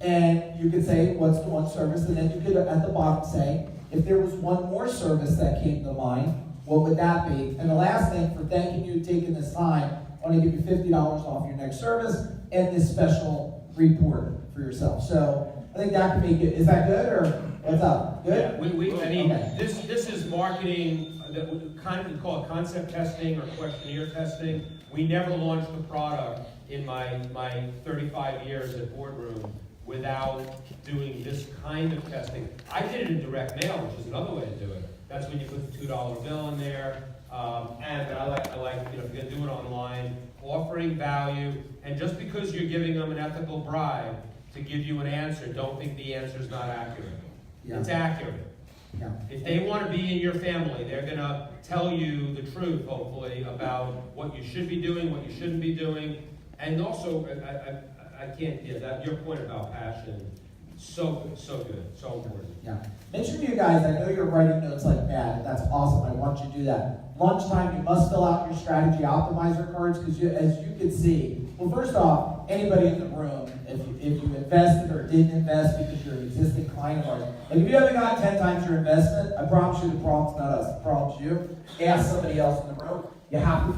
S1: And you could say, what's the one service? And then you could, at the bottom, say, if there was one more service that came to mind, what would that be? And the last thing, for thanking you taking this time, I want to give you $50 off your next service and this special report for yourself. So I think that could make it. Is that good, or what's up? Good?
S2: Yeah, I mean,
S1: Okay.
S2: this is marketing, that we call it concept testing or questionnaire testing. We never launched the product in my 35 years at Boardroom without doing this kind of testing. I did it in direct mail, which is another way to do it. That's when you put the $2 bill in there. And I like, you know, if you're gonna do it online, offering value, and just because you're giving them an ethical bribe to give you an answer, don't think the answer is not accurate.
S1: Yeah.
S2: It's accurate.
S1: Yeah.
S2: If they want to be in your family, they're going to tell you the truth, hopefully, about what you should be doing, what you shouldn't be doing. And also, I can't, that your point about passion, so good, so important.
S1: Yeah. Make sure you guys, I know you're writing notes like mad. That's awesome. I want you to do that. Lunchtime, you must fill out your strategy optimizer cards because as you can see, well, first off, anybody in the room, if you invested or didn't invest because you're an existing client of ours, like if you haven't got 10 times your investment, I promise you the problem's not us. The problem's you. Ask somebody else in the room. You have to